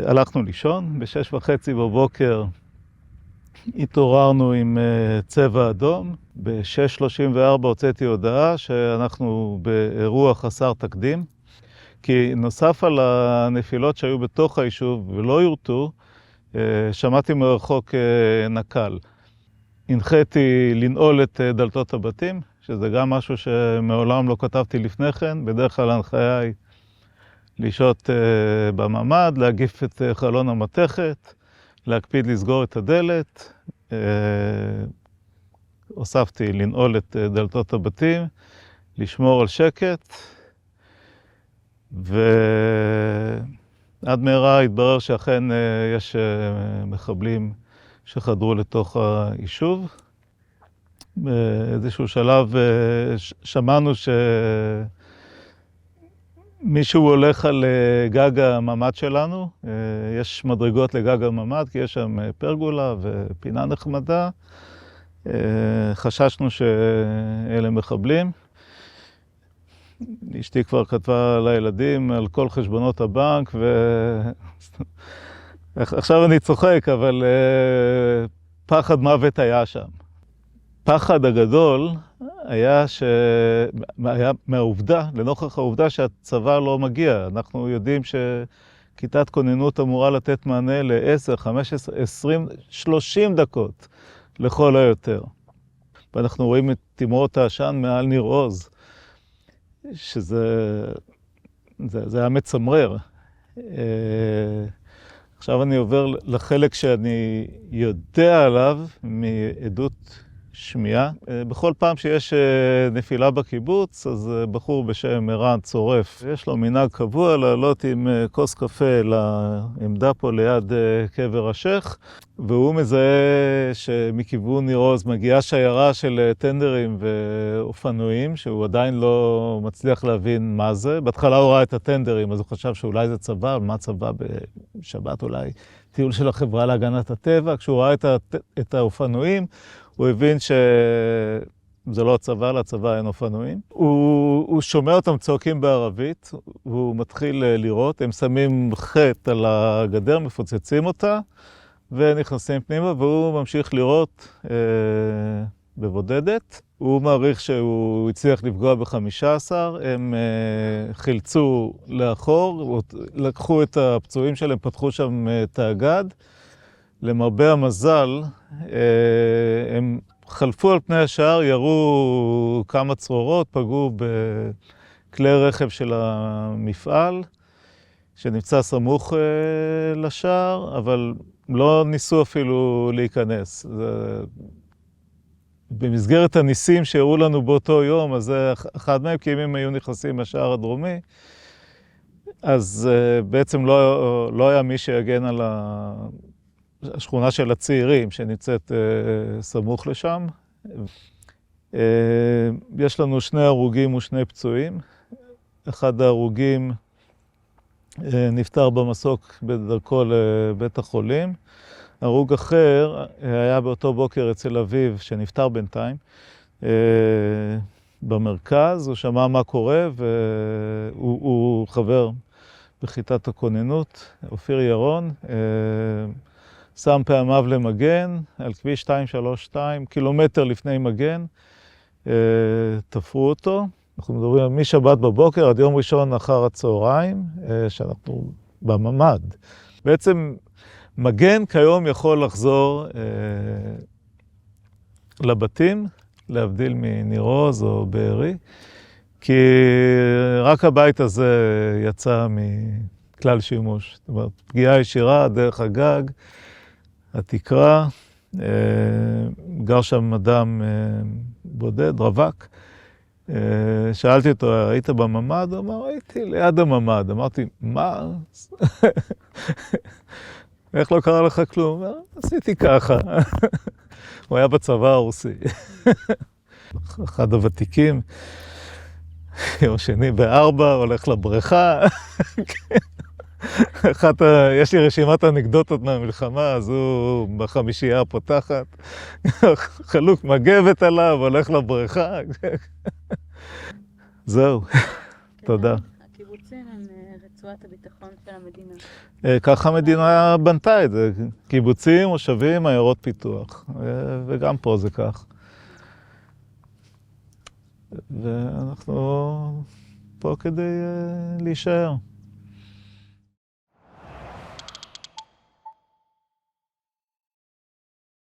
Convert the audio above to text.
הלכנו לישון, ב-6:30 בבוקר התעוררנו עם צבע אדום. ב-6:34 הוצאתי הודעה שאנחנו באירוע חסר תקדים, כי נוסף על הנפילות שהיו בתוך היישוב ולא יורטו, שמעתי מרחוק נקל. הנחיתי לנעול את דלתות הבתים, שזה גם משהו שמעולם לא כתבתי לפני כן. בדרך כלל ההנחיה היא לשהות בממ"ד, להגיף את חלון המתכת, להקפיד לסגור את הדלת. הוספתי לנעול את דלתות הבתים, לשמור על שקט, ועד מהרה התברר שאכן יש מחבלים שחדרו לתוך היישוב. באיזשהו שלב שמענו מישהו הולך על גג הממ"ד שלנו. יש מדרגות לגג הממ"ד, כי יש שם פרגולה ופינה נחמדה. חששנו שאלה מחבלים. אשתי כבר כתבה לילדים על כל חשבונות הבנק, עכשיו אני צוחק, אבל פחד מוות היה שם. פחד הגדול היה מהעובדה, לנוכח העובדה שהצבא לא מגיע. אנחנו יודעים שכיתת כוננות אמורה לתת מענה ל-10, 15, 20, 30 דקות לכל היותר. ואנחנו רואים את תימרות העשן מעל ניר עוז, שזה היה מצמרר. עכשיו אני עובר לחלק שאני יודע עליו מעדות שמיעה. בכל פעם שיש נפילה בקיבוץ, אז בחור בשם ערן צורף, יש לו מנהג קבוע לעלות עם כוס קפה לעמדה פה ליד קבר השייח, והוא מזהה שמכיוון ניר עוז מגיעה שיירה של טנדרים ואופנועים, שהוא עדיין לא מצליח להבין מה זה. בהתחלה הוא ראה את הטנדרים, אז הוא חשב שאולי זה צבא, מה צבא בשבת, אולי טיול של החברה להגנת הטבע. כשהוא ראה את האופנועים, הוא הבין שזה לא הצבא, לצבא אין אופנועים. הוא שומע אותם צועקים בערבית, הוא מתחיל לראות, הם שמים חטא על הגדר, מפוצצים אותה, ונכנסים פנימה, והוא ממשיך לראות בבודדת. הוא מעריך שהוא הצליח לפגוע ב-15, הם חילצו לאחור, לקחו את הפצועים שלהם, פתחו שם את האגד. למרבה המזל, הם חלפו על פני השער, ירו כמה צרורות, פגעו בכלי רכב של המפעל, שנמצא סמוך לשער, אבל לא ניסו אפילו להיכנס. במסגרת הניסים שהראו לנו באותו יום, אז זה אחד מהם, כי אם הם היו נכנסים מהשער הדרומי, אז בעצם לא היה מי שיגן על השכונה של הצעירים שנמצאת סמוך לשם. יש לנו 2 הרוגים ו2 פצועים. אחד ההרוגים נפטר במסוק בדרכו לבית החולים. הרוג אחר היה באותו בוקר אצל אביו שנפטר בינתיים במרכז. הוא שמע מה קורה והוא חבר בכיתת הכוננות, אופיר ירון. שם פעמיו למגן, על כביש 232, קילומטר לפני מגן, תפרו אותו. אנחנו מדברים משבת בבוקר עד יום ראשון אחר הצהריים, שאנחנו בממ"ד. בעצם מגן כיום יכול לחזור לבתים, להבדיל מניר עוז או בארי, כי רק הבית הזה יצא מכלל שימוש. זאת אומרת, פגיעה ישירה דרך הגג, התקרה, גר שם אדם בודד, רווק. שאלתי אותו, היית בממ"ד? הוא אמר, הייתי ליד הממ"ד. אמרתי, מה? איך לא קרה לך כלום? הוא אמר, עשיתי ככה. הוא היה בצבא הרוסי. אחד הוותיקים, יום שני ב-4, הולך לבריכה. יש לי רשימת אנקדוטות מהמלחמה, אז הוא בחמישייה הפותחת, חלוק מגבת עליו, הולך לבריכה. זהו, תודה. הקיבוצים הם רצועת הביטחון של המדינה. ככה המדינה בנתה את זה, קיבוצים, מושבים, עיירות פיתוח, וגם פה זה כך. ואנחנו פה כדי להישאר.